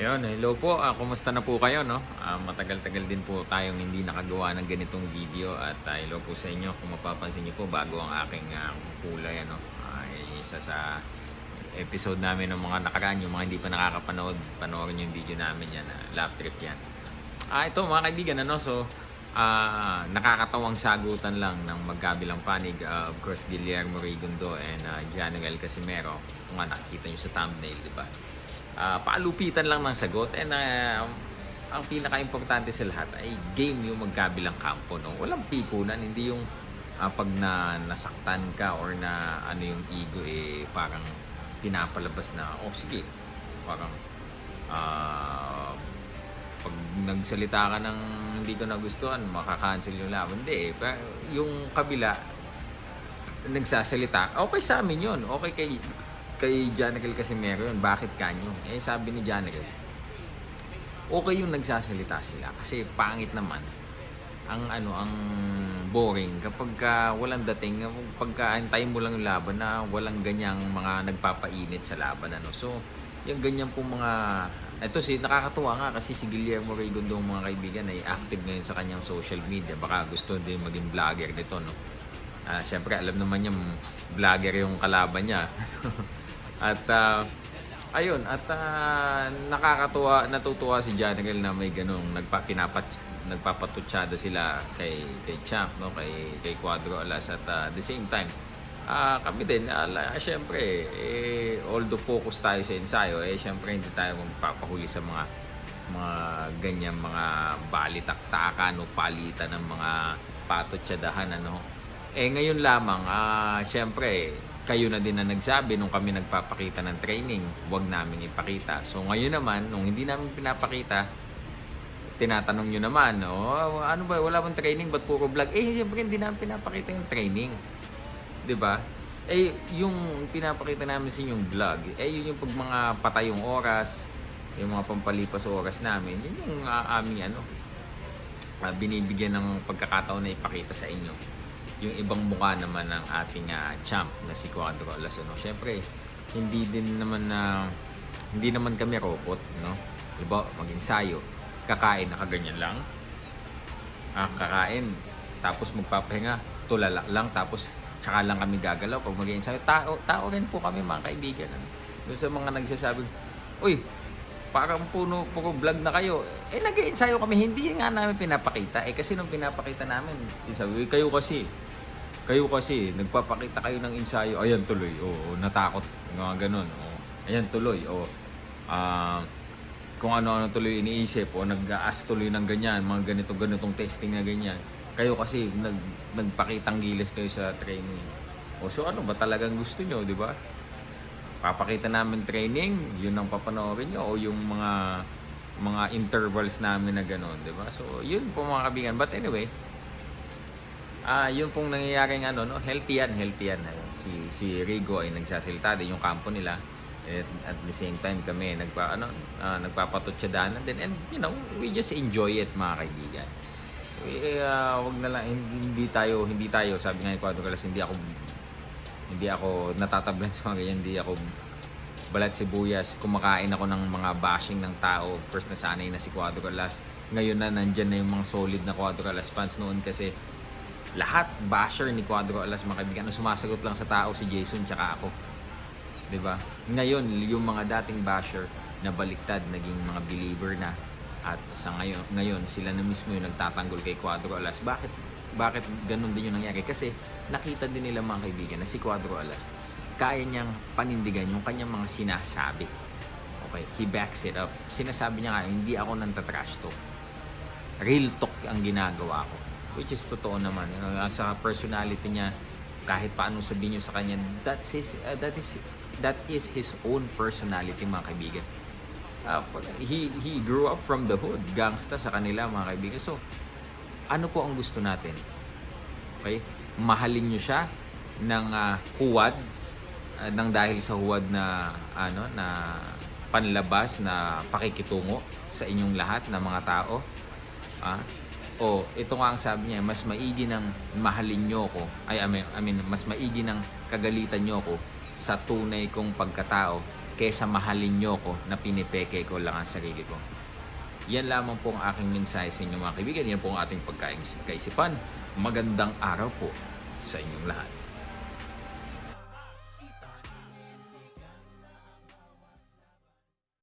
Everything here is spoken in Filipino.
Ayun, hello po. Kumusta na po kayo, no? Matagal-tagal din po tayong hindi nakagawa ng ganitong video at hello po sa inyo. Kung mapapansin niyo po, bago ang aking kulay, ano, isa sa episode namin ng mga nakaraan, yung mga hindi pa nakakapanood, panoorin yung video namin yan, lap trip yan. Ito mga kaibigan, ano, so, nakakatawang sagutan lang ng magkabilang panig, of course, Guillermo Rigundo and Janiel Casimero. Kung nga nakikita nyo sa thumbnail, di ba? Paalupitan lang ng sagot and ang pinaka-importante sa lahat ay game yung magkabilang kampo, no? Walang pikunan, hindi yung pag nasaktan ka or na ano yung ego parang pinapalabas na sige, parang pag nagsalita ka ng hindi ko nagustuhan makakancel yung laban. Hindi yung kabila nagsasalita, okay sa amin yun, okay kay Janiel Casimero yun. Bakit kanyo? Sabi ni Janiel, okay yung nagsasalita sila kasi pangit naman ang boring kapag walang dating, pagka antayin mo lang yung laban na walang ganyang mga nagpapainit sa laban, ano. So yung ganyan pong mga nakakatuwa nga kasi si Guillermo Rigundo, mga kaibigan, ay active ngayon sa kanyang social media. Baka gusto din maging vlogger nito, no. Syempre alam naman niya vlogger yung kalaban niya. At ayun, at natutuwa si Janiel na may ganung nagpapatutsada sila kay Champ, no, kay Cuadro Alas. At the same time, kami din syempre although focus tayo sa ensayo, syempre hindi tayo magpapahuli sa mga ganyan mga balitaktakan o palitan ng mga patutsadahan, ano. Ngayon lamang, syempre kayo na din na nagsabi nung kami nagpapakita ng training, huwag namin ipakita. So ngayon naman, nung hindi namin pinapakita, tinatanong nyo naman, ano ba, wala bang training, ba't puro vlog? Siyempre hindi namin pinapakita yung training. 'Di ba? Yung pinapakita namin sa inyong vlog, yun yung pag mga patay yung oras, yung mga pampalipas oras namin, yun yung aming binibigyan ng pagkakataon na ipakita sa inyo yung ibang mukha naman ng ating champ na si Cuadro Alas, no. Syempre hindi naman kami robot, no. Diba, mag-ensayo, kakain nakaganyan lang, kakain tapos magpapahinga, tulala lang, tapos tsaka lang kami gagalaw pag mag-ensayo. Tao rin po kami, mga kaibigan, ano? Doon sa mga nagsasabi, uy, parang puro vlog na kayo. Nag-ensayo kami, hindi nga namin pinapakita. Kasi nung pinapakita namin, sabi, kayo kasi, nagpapakita kayo ng ensayo, ayan tuloy, natakot, mga ganun, ayan tuloy, kung ano-ano tuloy iniisip, nag-aas tuloy ng ganyan, mga ganitong testing na ganyan. Kayo kasi, nagpakitang gilis kayo sa training. So ano ba talagang gusto nyo, di ba? Papakita namin training, yun ang papanoorin nyo, o yung mga intervals namin na gano'n, di ba? So yun po, mga kabigan. But anyway, yun pong nangyayaring no, healthy yan. Si Rigo ay nagsasalita din yung kampo nila. At the same time kami nagpapatutsadanan din, and we just enjoy it, mga kaibigan. Wag na lang, hindi tayo, sabi nga ni Cuadro Alas, hindi ako natatablan sa mga ganyan, hindi ako balat sibuyas, kumakain ako ng mga bashing ng tao. First nasanay na si Cuadro Alas, ngayon na nandyan na yung mga solid na Cuadro Alas fans. Noon kasi lahat basher ni Cuadro Alas, mga kaibigan, sumasagot lang sa tao si Jason tsaka ako, diba? Ngayon yung mga dating basher na baliktad, naging mga believer na. At sa ngayon sila na mismo yung nagtatanggol kay Cuadro Alas. Bakit ganun din yung nangyari? Kasi nakita din nila, mga kaibigan, na si Cuadro Alas kaya niyang panindigan yung kanyang mga sinasabi. Okay, he backs it up. Sinasabi niya nga, hindi ako nantatrash talk, real talk ang ginagawa ko, which is totoo naman. Sa personality niya, kahit paano sabihin niyo sa kanya, that is his own personality, mga kaibigan. He grew up from the hood, gangsta sa kanila, mga kaibigan. So ano po ang gusto natin? Okay? Mahalin nyo siya ng huwad, ng dahil sa huwad na na panlabas na pakikitungo sa inyong lahat ng mga tao. Ito nga ang sabi niya, mas maigi ng mahalin nyo ko, mas maigi ng kagalitan nyo ko sa tunay kong pagkatao kesa mahalin nyo ko na pinipeke ko lang ang sarili ko. Yan lamang po ang aking mensahe sa inyo mga kaibigan. Yan po ang ating pagkaisipan. Magandang araw po sa inyong lahat.